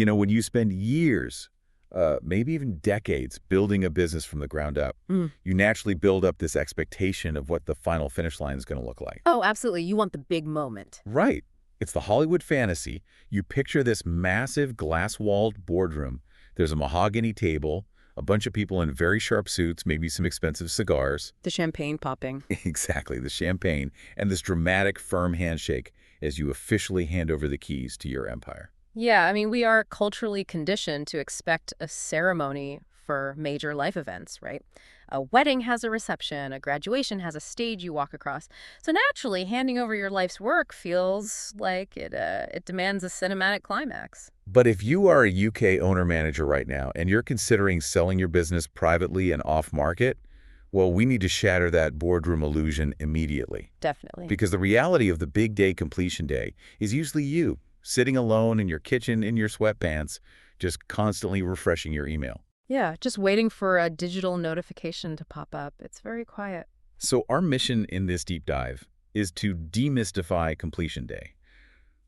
When you spend years, maybe even decades, building a business from the ground up, you naturally build up this expectation of what the final finish line is going to look like. Oh, absolutely. You want the big moment. Right. It's the Hollywood fantasy. You picture this massive glass-walled boardroom. There's a mahogany table, a bunch of people in very sharp suits, maybe some expensive cigars. The champagne popping. Exactly, the champagne, and this dramatic, firm handshake as you officially hand over the keys to your empire. Yeah, I mean, we are culturally conditioned to expect a ceremony for major life events, right? A wedding has a reception, a graduation has a stage you walk across. So naturally, handing over your life's work feels like it demands a cinematic climax. But if you are a UK owner-manager right now and you're considering selling your business privately and off-market, well, we need to shatter that boardroom illusion immediately. Definitely. Because the reality of the big day completion day is usually you, sitting alone in your kitchen in your sweatpants, just constantly refreshing your email. Yeah, just waiting for a digital notification to pop up. It's very quiet. So our mission in this deep dive is to demystify completion day.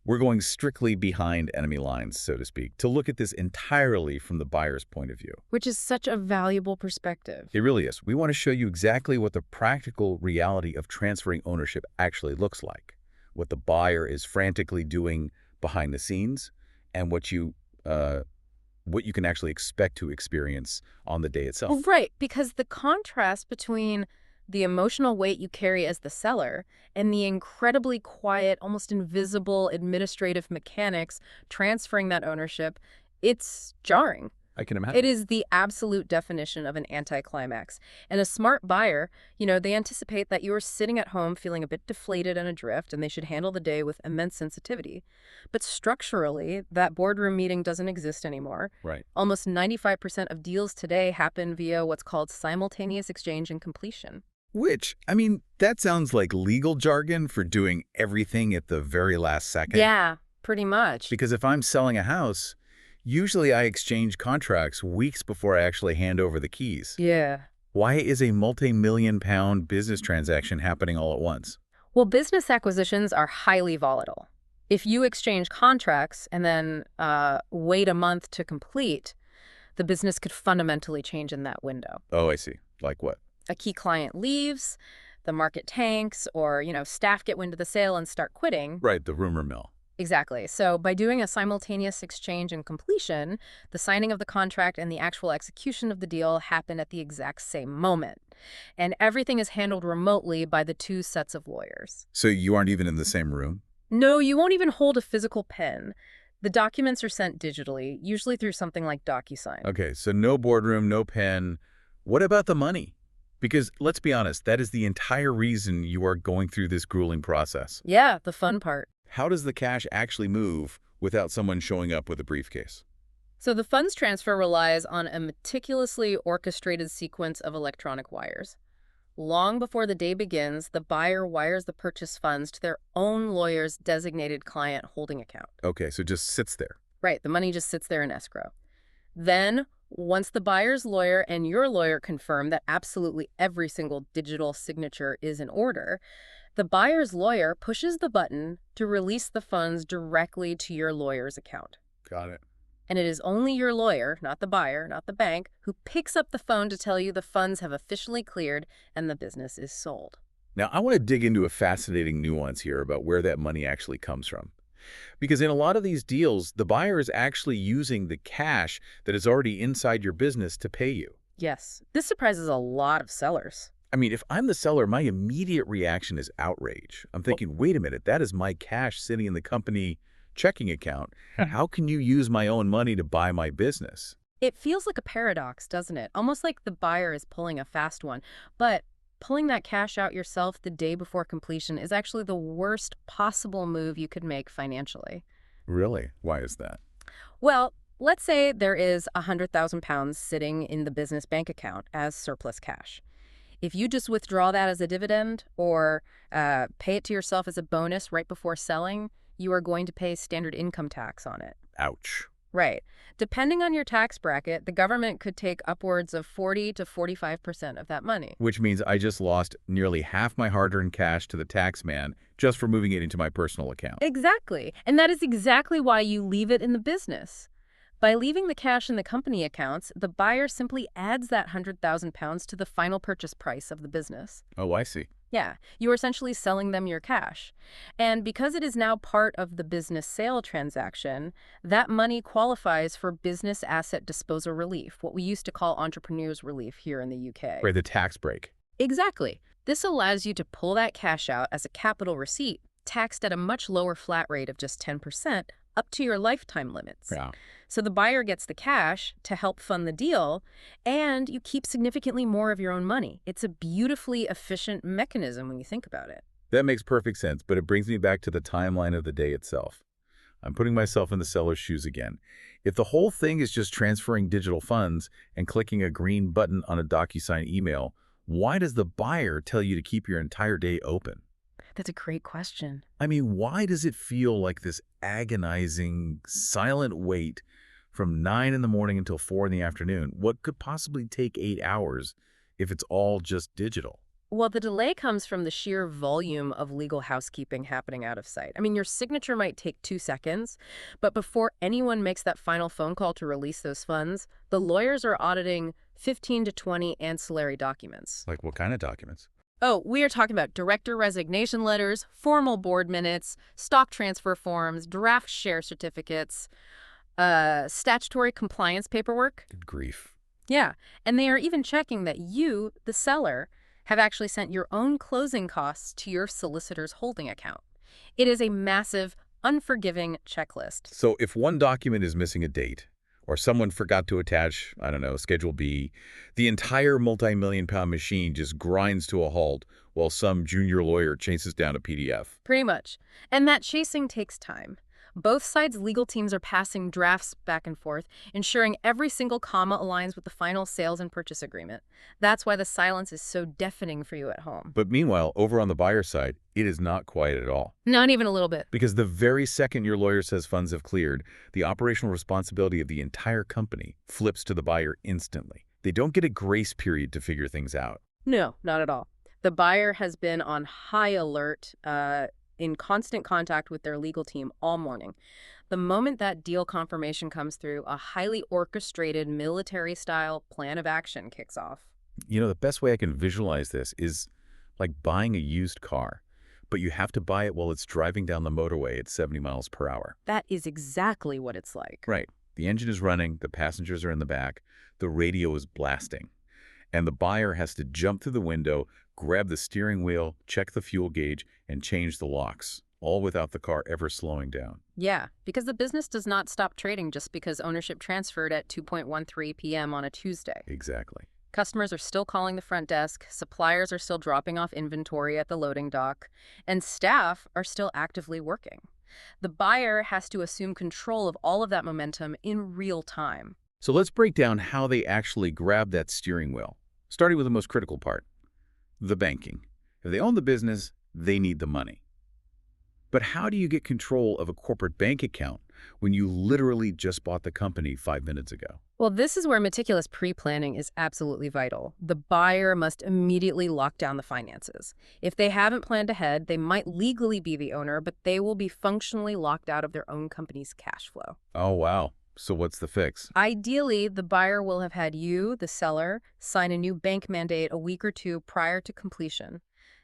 We're going strictly behind enemy lines, so to speak, to look at this entirely from the buyer's point of view. Which is such a valuable perspective. It really is. We want to show you exactly what the practical reality of transferring ownership actually looks like, what the buyer is frantically doing behind the scenes, and what you can actually expect to experience on the day itself. Well, right, because the contrast between the emotional weight you carry as the seller and the incredibly quiet, almost invisible administrative mechanics transferring that ownership, it's jarring. I can imagine. It is the absolute definition of an anticlimax. And a smart buyer, they anticipate that you are sitting at home feeling a bit deflated and adrift, and they should handle the day with immense sensitivity. But structurally, that boardroom meeting doesn't exist anymore. Right. Almost 95% of deals today happen via what's called simultaneous exchange and completion. Which, that sounds like legal jargon for doing everything at the very last second. Yeah, pretty much. Because if I'm selling a house, usually I exchange contracts weeks before I actually hand over the keys. Yeah. Why is a multi-million-pound business transaction happening all at once? Well, business acquisitions are highly volatile. If you exchange contracts and then wait a month to complete, the business could fundamentally change in that window. Oh, I see. Like what? A key client leaves, the market tanks, or, staff get wind of the sale and start quitting. Right, the rumor mill. Exactly. So by doing a simultaneous exchange and completion, the signing of the contract and the actual execution of the deal happen at the exact same moment. And everything is handled remotely by the two sets of lawyers. So you aren't even in the same room? No, you won't even hold a physical pen. The documents are sent digitally, usually through something like DocuSign. Okay, so no boardroom, no pen. What about the money? Because let's be honest, that is the entire reason you are going through this grueling process. Yeah, the fun part. How does the cash actually move without someone showing up with a briefcase? So the funds transfer relies on a meticulously orchestrated sequence of electronic wires. Long before the day begins, the buyer wires the purchase funds to their own lawyer's designated client holding account. Okay, so it just sits there. Right, the money just sits there in escrow. Then, once the buyer's lawyer and your lawyer confirm that absolutely every single digital signature is in order, the buyer's lawyer pushes the button to release the funds directly to your lawyer's account. Got it. And it is only your lawyer, not the buyer, not the bank, who picks up the phone to tell you the funds have officially cleared and the business is sold. Now, I want to dig into a fascinating nuance here about where that money actually comes from. Because in a lot of these deals, the buyer is actually using the cash that is already inside your business to pay you. Yes, this surprises a lot of sellers. If I'm the seller, my immediate reaction is outrage. I'm thinking, wait a minute, that is my cash sitting in the company checking account. How can you use my own money to buy my business? It feels like a paradox, doesn't it? Almost like the buyer is pulling a fast one. But pulling that cash out yourself the day before completion is actually the worst possible move you could make financially. Really? Why is that? Well, let's say there is £100,000 sitting in the business bank account as surplus cash. If you just withdraw that as a dividend or pay it to yourself as a bonus right before selling, you are going to pay standard income tax on it. Ouch. Right. Depending on your tax bracket, the government could take upwards of 40 to 45% of that money. Which means I just lost nearly half my hard-earned cash to the tax man just for moving it into my personal account. Exactly. And that is exactly why you leave it in the business. By leaving the cash in the company accounts, the buyer simply adds that £100,000 to the final purchase price of the business. Oh, I see. Yeah, you're essentially selling them your cash. And because it is now part of the business sale transaction, that money qualifies for business asset disposal relief, what we used to call entrepreneurs relief here in the UK. Right, the tax break. Exactly. This allows you to pull that cash out as a capital receipt, taxed at a much lower flat rate of just 10%, up to your lifetime limits. Yeah. So the buyer gets the cash to help fund the deal, and you keep significantly more of your own money. It's a beautifully efficient mechanism when you think about it. That makes perfect sense, but it brings me back to the timeline of the day itself. I'm putting myself in the seller's shoes again. If the whole thing is just transferring digital funds and clicking a green button on a DocuSign email, why does the buyer tell you to keep your entire day open? That's a great question. I mean, why does it feel like this agonizing, silent wait from 9 in the morning until 4 in the afternoon? What could possibly take 8 hours if it's all just digital? Well, the delay comes from the sheer volume of legal housekeeping happening out of sight. I mean, your signature might take 2 seconds, but before anyone makes that final phone call to release those funds, the lawyers are auditing 15 to 20 ancillary documents. Like what kind of documents? Oh, we are talking about director resignation letters, formal board minutes, stock transfer forms, draft share certificates, statutory compliance paperwork. Good grief. Yeah, and they are even checking that you, the seller, have actually sent your own closing costs to your solicitor's holding account. It is a massive, unforgiving checklist. So if one document is missing a date, or someone forgot to attach, I don't know, Schedule B, the entire multi-million-pound machine just grinds to a halt while some junior lawyer chases down a PDF. Pretty much. And that chasing takes time. Both sides' legal teams are passing drafts back and forth, ensuring every single comma aligns with the final sales and purchase agreement. That's why the silence is so deafening for you at home. But meanwhile, over on the buyer side, it is not quiet at all. Not even a little bit. Because the very second your lawyer says funds have cleared, the operational responsibility of the entire company flips to the buyer instantly. They don't get a grace period to figure things out. No, not at all. The buyer has been on high alert, in constant contact with their legal team all morning. The moment that deal confirmation comes through, a highly orchestrated military-style plan of action kicks off. You know, the best way I can visualize this is like buying a used car, but you have to buy it while it's driving down the motorway at 70 miles per hour. That is exactly what it's like. Right. The engine is running, the passengers are in the back, the radio is blasting, and the buyer has to jump through the window, grab the steering wheel, check the fuel gauge, and change the locks, all without the car ever slowing down. Yeah, because the business does not stop trading just because ownership transferred at 2:13 p.m. on a Tuesday. Exactly. Customers are still calling the front desk, suppliers are still dropping off inventory at the loading dock, and staff are still actively working. The buyer has to assume control of all of that momentum in real time. So let's break down how they actually grab that steering wheel, starting with the most critical part, the banking. If they own the business, they need the money. But how do you get control of a corporate bank account when you literally just bought the company 5 minutes ago? Well, this is where meticulous pre-planning is absolutely vital. The buyer must immediately lock down the finances. If they haven't planned ahead, they might legally be the owner, but they will be functionally locked out of their own company's cash flow. Oh, wow. So what's the fix? Ideally, the buyer will have had you, the seller, sign a new bank mandate a week or two prior to completion.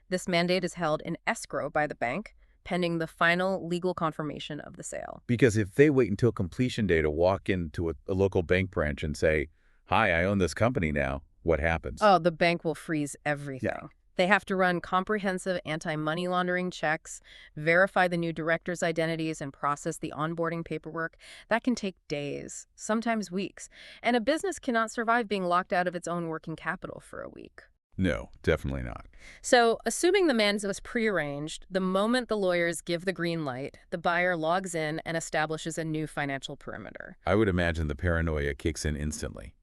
This mandate is held in escrow by the bank, pending the final legal confirmation of the sale. Because if they wait until completion day to walk into a local bank branch and say, "Hi, I own this company now," what happens? Oh, the bank will freeze everything. Yeah. They have to run comprehensive anti-money laundering checks, verify the new directors' identities, and process the onboarding paperwork. That can take days, sometimes weeks. And a business cannot survive being locked out of its own working capital for a week. No, definitely not. So, assuming the mandate was prearranged, the moment the lawyers give the green light, the buyer logs in and establishes a new financial perimeter. I would imagine the paranoia kicks in instantly.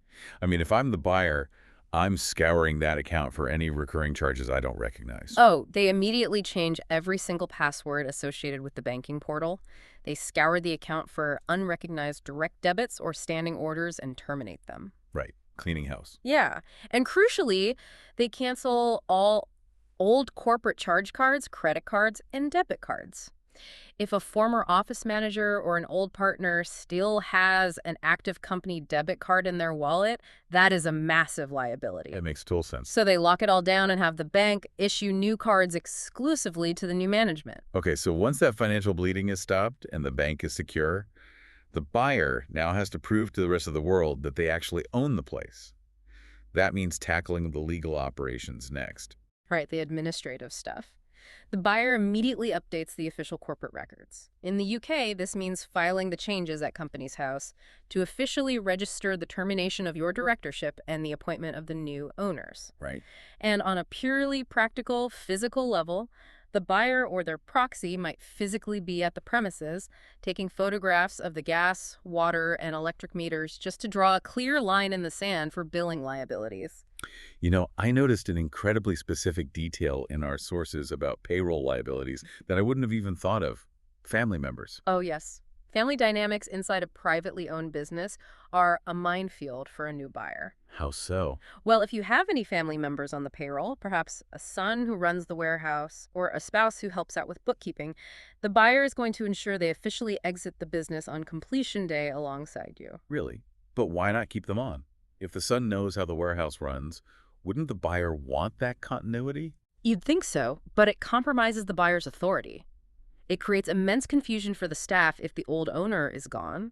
I mean, if I'm the buyer, I'm scouring that account for any recurring charges I don't recognize. Oh, they immediately change every single password associated with the banking portal. They scour the account for unrecognized direct debits or standing orders and terminate them. Right. Cleaning house. Yeah. And crucially, they cancel all old corporate charge cards, credit cards, and debit cards. If a former office manager or an old partner still has an active company debit card in their wallet, that is a massive liability. That makes total sense. So they lock it all down and have the bank issue new cards exclusively to the new management. Okay, so once that financial bleeding is stopped and the bank is secure, the buyer now has to prove to the rest of the world that they actually own the place. That means tackling the legal operations next. Right, the administrative stuff. The buyer immediately updates the official corporate records. In the UK, this means filing the changes at Companies House to officially register the termination of your directorship and the appointment of the new owners. Right. And on a purely practical, physical level, the buyer or their proxy might physically be at the premises, taking photographs of the gas, water, and electric meters just to draw a clear line in the sand for billing liabilities. You know, I noticed an incredibly specific detail in our sources about payroll liabilities that I wouldn't have even thought of. Family members. Oh, yes. Family dynamics inside a privately owned business are a minefield for a new buyer. How so? Well, if you have any family members on the payroll, perhaps a son who runs the warehouse or a spouse who helps out with bookkeeping, the buyer is going to ensure they officially exit the business on completion day alongside you. Really? But why not keep them on? If the son knows how the warehouse runs, wouldn't the buyer want that continuity? You'd think so, but it compromises the buyer's authority. It creates immense confusion for the staff if the old owner is gone,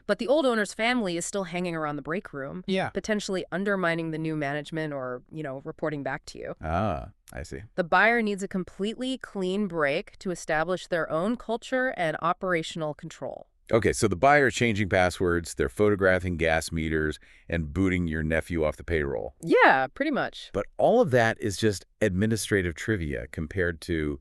but the old owner's family is still hanging around the break room, Yeah. potentially undermining the new management or, reporting back to you. Ah, I see. The buyer needs a completely clean break to establish their own culture and operational control. Okay, so the buyer is changing passwords, they're photographing gas meters, and booting your nephew off the payroll. Yeah, pretty much. But all of that is just administrative trivia compared to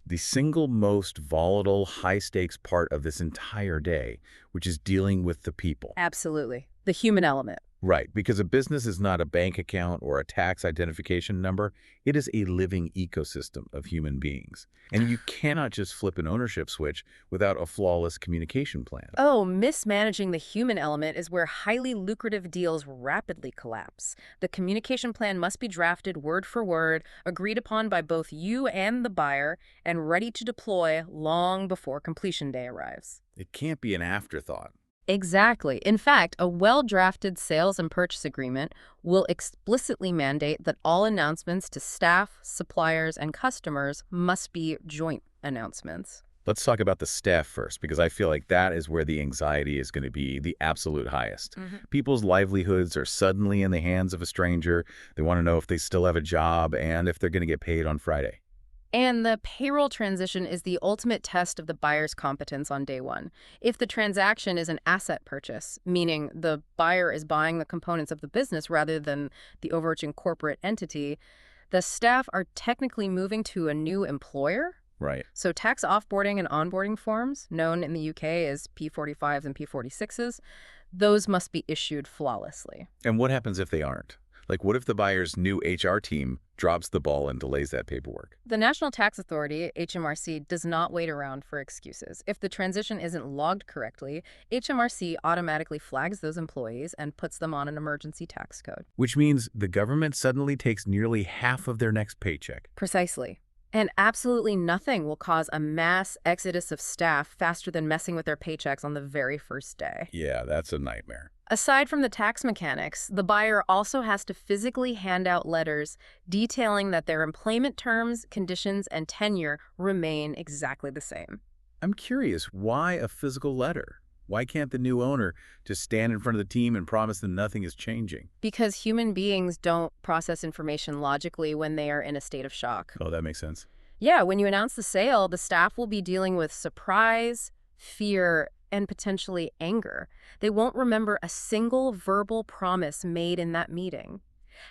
the single most volatile, high-stakes part of this entire day, which is dealing with the people. Absolutely. The human element. Right, because a business is not a bank account or a tax identification number. It is a living ecosystem of human beings. And you cannot just flip an ownership switch without a flawless communication plan. Oh, mismanaging the human element is where highly lucrative deals rapidly collapse. The communication plan must be drafted word for word, agreed upon by both you and the buyer, and ready to deploy long before completion day arrives. It can't be an afterthought. Exactly. In fact, a well-drafted sales and purchase agreement will explicitly mandate that all announcements to staff, suppliers, and customers must be joint announcements. Let's talk about the staff first, because I feel like that is where the anxiety is going to be the absolute highest. People's livelihoods are suddenly in the hands of a stranger. They want to know if they still have a job and if they're going to get paid on Friday. And the payroll transition is the ultimate test of the buyer's competence on day one. If the transaction is an asset purchase, meaning the buyer is buying the components of the business rather than the overarching corporate entity, the staff are technically moving to a new employer. Right. So tax offboarding and onboarding forms, known in the UK as P45s and P46s, those must be issued flawlessly. And what happens if they aren't? Like, what if the buyer's new HR team drops the ball and delays that paperwork? The National Tax Authority, HMRC, does not wait around for excuses. If the transition isn't logged correctly, HMRC automatically flags those employees and puts them on an emergency tax code. Which means the government suddenly takes nearly half of their next paycheck. Precisely. And absolutely nothing will cause a mass exodus of staff faster than messing with their paychecks on the very first day. Yeah, that's a nightmare. Aside from the tax mechanics, the buyer also has to physically hand out letters detailing that their employment terms, conditions, and tenure remain exactly the same. I'm curious, why a physical letter? Why can't the new owner just stand in front of the team and promise that nothing is changing? Because human beings don't process information logically when they are in a state of shock. Oh, that makes sense. Yeah, when you announce the sale, the staff will be dealing with surprise, fear, and potentially anger. They won't remember a single verbal promise made in that meeting.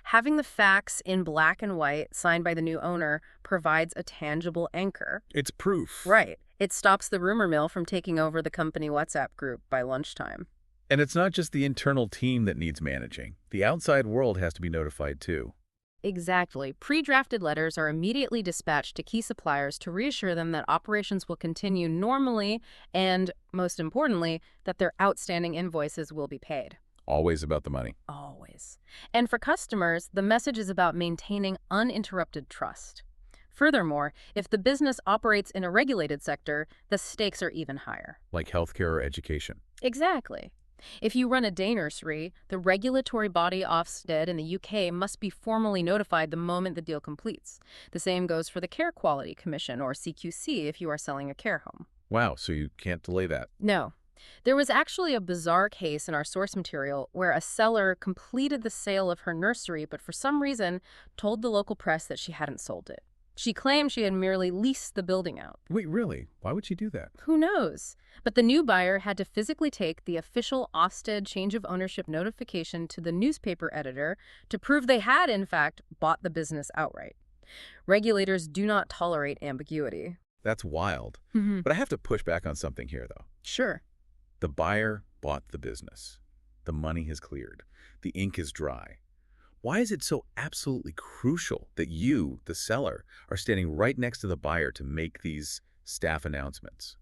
Having the facts in black and white signed by the new owner provides a tangible anchor. It's proof. Right. It stops the rumor mill from taking over the company WhatsApp group by lunchtime. And it's not just the internal team that needs managing. The outside world has to be notified too. Exactly. Pre-drafted letters are immediately dispatched to key suppliers to reassure them that operations will continue normally and, most importantly, that their outstanding invoices will be paid. Always about the money. Always. And for customers, the message is about maintaining uninterrupted trust. Furthermore, if the business operates in a regulated sector, the stakes are even higher. Like healthcare or education. Exactly. If you run a day nursery, the regulatory body Ofsted in the UK must be formally notified the moment the deal completes. The same goes for the Care Quality Commission, or CQC, if you are selling a care home. Wow, so you can't delay that. No. There was actually a bizarre case in our source material where a seller completed the sale of her nursery but for some reason told the local press that she hadn't sold it. She claimed she had merely leased the building out. Wait, really? Why would she do that? Who knows? But the new buyer had to physically take the official Ofsted change of ownership notification to the newspaper editor to prove they had, in fact, bought the business outright. Regulators do not tolerate ambiguity. That's wild. But I have to push back on something here, though. Sure. The buyer bought the business. The money has cleared. The ink is dry. Why is it so absolutely crucial that you, the seller, are standing right next to the buyer to make these staff announcements?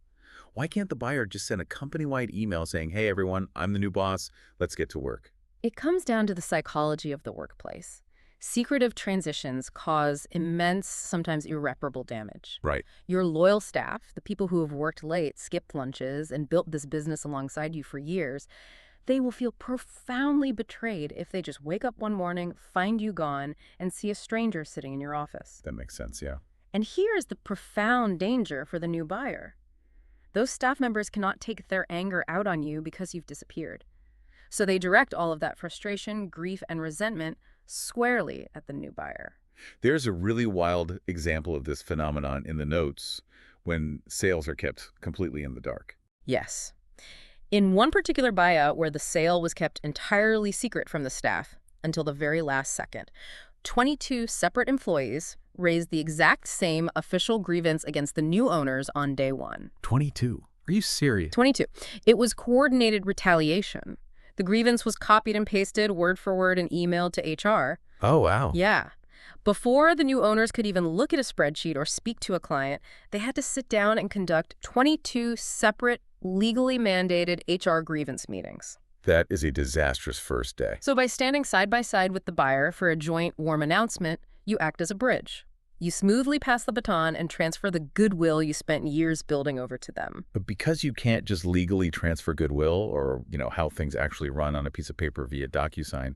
Why can't the buyer just send a company-wide email saying, hey, everyone, I'm the new boss, let's get to work? It comes down to the psychology of the workplace. Secretive transitions cause immense, sometimes irreparable damage. Right. Your loyal staff, the people who have worked late, skipped lunches, and built this business alongside you for years, they will feel profoundly betrayed if they just wake up one morning, find you gone, and see a stranger sitting in your office. That makes sense, yeah. And here's the profound danger for the new buyer. Those staff members cannot take their anger out on you because you've disappeared. So they direct all of that frustration, grief, and resentment squarely at the new buyer. There's a really wild example of this phenomenon in the notes when sales are kept completely in the dark. Yes. In one particular buyout where the sale was kept entirely secret from the staff until the very last second, 22 separate employees raised the exact same official grievance against the new owners on day one. 22? Are you serious? 22. It was coordinated retaliation. The grievance was copied and pasted word for word and emailed to HR. Oh, wow. Yeah. Before the new owners could even look at a spreadsheet or speak to a client, they had to sit down and conduct 22 separate, legally mandated HR grievance meetings. That is a disastrous first day. So by standing side by side with the buyer for a joint warm announcement, you act as a bridge. You smoothly pass the baton and transfer the goodwill you spent years building over to them. But because you can't just legally transfer goodwill or, how things actually run on a piece of paper via DocuSign,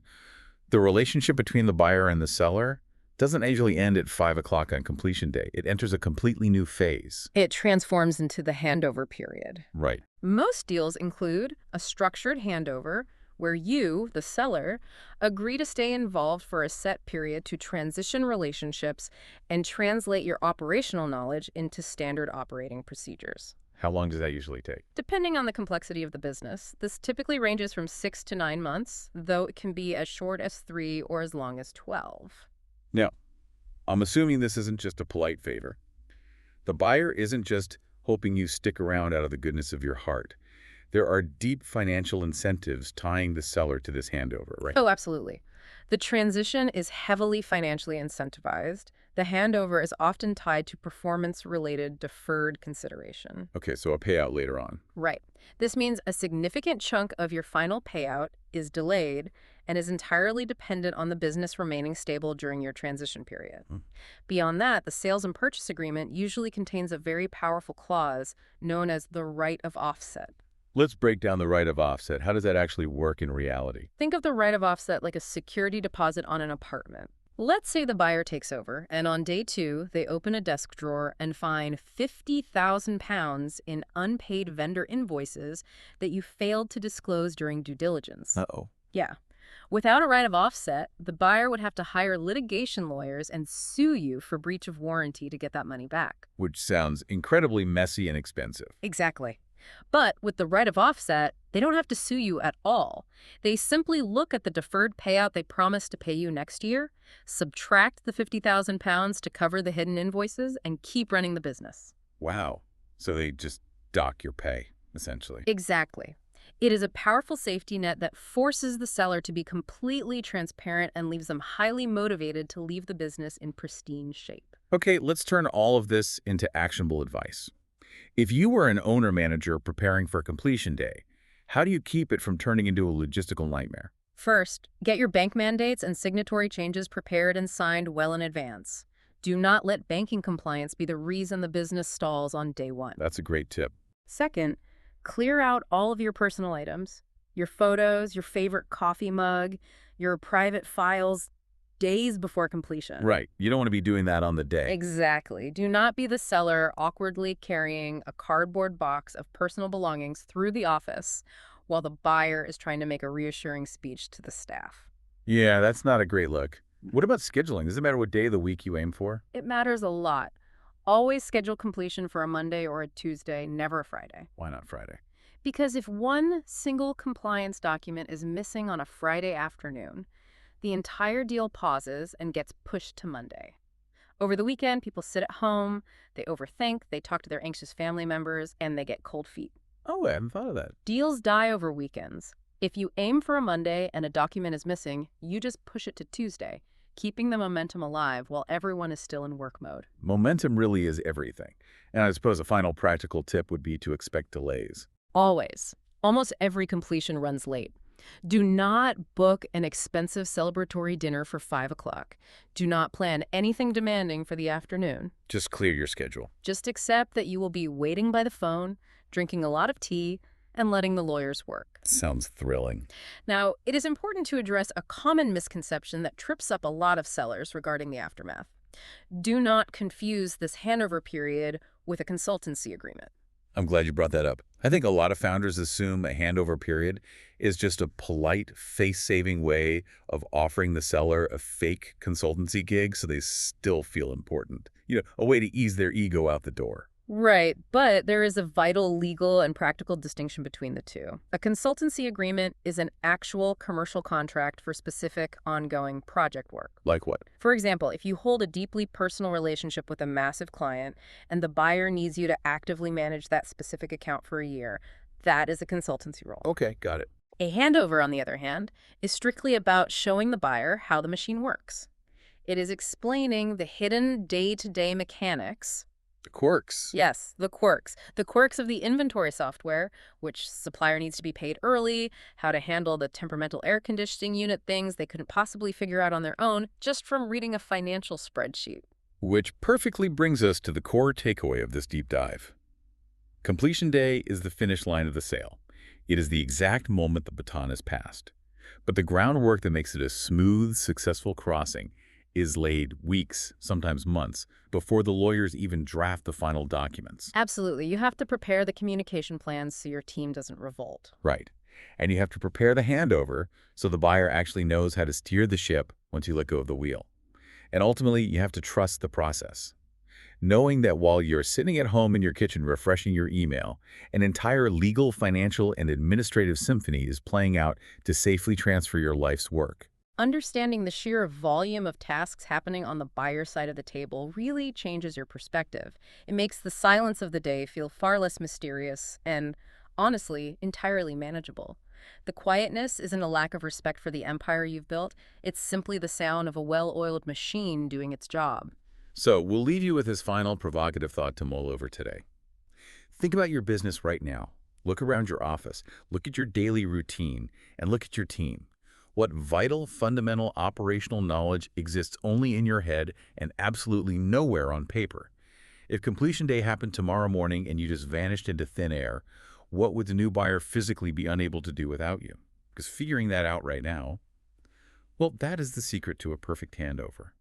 the relationship between the buyer and the seller doesn't usually end at 5 o'clock on completion day. It enters a completely new phase. It transforms into the handover period. Right. Most deals include a structured handover where you, the seller, agree to stay involved for a set period to transition relationships and translate your operational knowledge into standard operating procedures. How long does that usually take? Depending on the complexity of the business, this typically ranges from 6 to 9 months, though it can be as short as 3 or as long as 12. Now, I'm assuming this isn't just a polite favor. The buyer isn't just hoping you stick around out of the goodness of your heart. There are deep financial incentives tying the seller to this handover, right? Oh, absolutely. The transition is heavily financially incentivized. The handover is often tied to performance-related deferred consideration. Okay, so a payout later on. Right. This means a significant chunk of your final payout is delayed and is entirely dependent on the business remaining stable during your transition period. Beyond that, the sales and purchase agreement usually contains a very powerful clause known as the right of offset. Let's break down the right of offset. How does that actually work in reality? Think of the right of offset like a security deposit on an apartment. Let's say the buyer takes over, and on day 2, they open a desk drawer and find £50,000 in unpaid vendor invoices that you failed to disclose during due diligence. Uh-oh. Yeah. Without a right of offset, the buyer would have to hire litigation lawyers and sue you for breach of warranty to get that money back. Which sounds incredibly messy and expensive. Exactly. But with the right of offset, they don't have to sue you at all. They simply look at the deferred payout they promised to pay you next year, subtract the £50,000 to cover the hidden invoices, and keep running the business. Wow. So they just dock your pay, essentially. Exactly. It is a powerful safety net that forces the seller to be completely transparent and leaves them highly motivated to leave the business in pristine shape. Okay, let's turn all of this into actionable advice. If you were an owner-manager preparing for completion day, how do you keep it from turning into a logistical nightmare? First, get your bank mandates and signatory changes prepared and signed well in advance. Do not let banking compliance be the reason the business stalls on day one. That's a great tip. Second, clear out all of your personal items, your photos, your favorite coffee mug, your private files days before completion. Right. You don't want to be doing that on the day. Exactly. Do not be the seller awkwardly carrying a cardboard box of personal belongings through the office while the buyer is trying to make a reassuring speech to the staff. Yeah, that's not a great look. What about scheduling? Does it matter what day of the week you aim for? It matters a lot. Always schedule completion for a Monday or a Tuesday, never a Friday. Why not Friday? Because if one single compliance document is missing on a Friday afternoon, the entire deal pauses and gets pushed to Monday. Over the weekend, people sit at home, they overthink, they talk to their anxious family members, and they get cold feet. Oh, I hadn't thought of that. Deals die over weekends. If you aim for a Monday and a document is missing, you just push it to Tuesday, keeping the momentum alive while everyone is still in work mode. Momentum really is everything. And I suppose a final practical tip would be to expect delays. Always. Almost every completion runs late. Do not book an expensive celebratory dinner for 5 o'clock. Do not plan anything demanding for the afternoon. Just clear your schedule. Just accept that you will be waiting by the phone, drinking a lot of tea, and letting the lawyers work. Sounds thrilling. Now, it is important to address a common misconception that trips up a lot of sellers regarding the aftermath. Do not confuse this handover period with a consultancy agreement. I'm glad you brought that up. I think a lot of founders assume a handover period is just a polite, face-saving way of offering the seller a fake consultancy gig so they still feel important. A way to ease their ego out the door. Right, but there is a vital legal and practical distinction between the two. A consultancy agreement is an actual commercial contract for specific ongoing project work. Like what? For example, if you hold a deeply personal relationship with a massive client and the buyer needs you to actively manage that specific account for a year, that is a consultancy role. Okay, got it. A handover, on the other hand, is strictly about showing the buyer how the machine works. It is explaining the hidden day-to-day mechanics. The quirks. Yes, the quirks. The quirks of the inventory software, which supplier needs to be paid early, how to handle the temperamental air conditioning unit things they couldn't possibly figure out on their own just from reading a financial spreadsheet. Which perfectly brings us to the core takeaway of this deep dive. Completion day is the finish line of the sale. It is the exact moment the baton is passed. But the groundwork that makes it a smooth, successful crossing is laid weeks, sometimes months, before the lawyers even draft the final documents. Absolutely. You have to prepare the communication plans so your team doesn't revolt. Right. And you have to prepare the handover so the buyer actually knows how to steer the ship once you let go of the wheel. And ultimately, you have to trust the process. Knowing that while you're sitting at home in your kitchen refreshing your email, an entire legal, financial, and administrative symphony is playing out to safely transfer your life's work. Understanding the sheer volume of tasks happening on the buyer side of the table really changes your perspective. It makes the silence of the day feel far less mysterious and, honestly, entirely manageable. The quietness isn't a lack of respect for the empire you've built. It's simply the sound of a well-oiled machine doing its job. So we'll leave you with this final provocative thought to mull over today. Think about your business right now. Look around your office. Look at your daily routine. And look at your team. What vital, fundamental operational knowledge exists only in your head and absolutely nowhere on paper? If completion day happened tomorrow morning and you just vanished into thin air, what would the new buyer physically be unable to do without you? Because figuring that out right now, well, that is the secret to a perfect handover.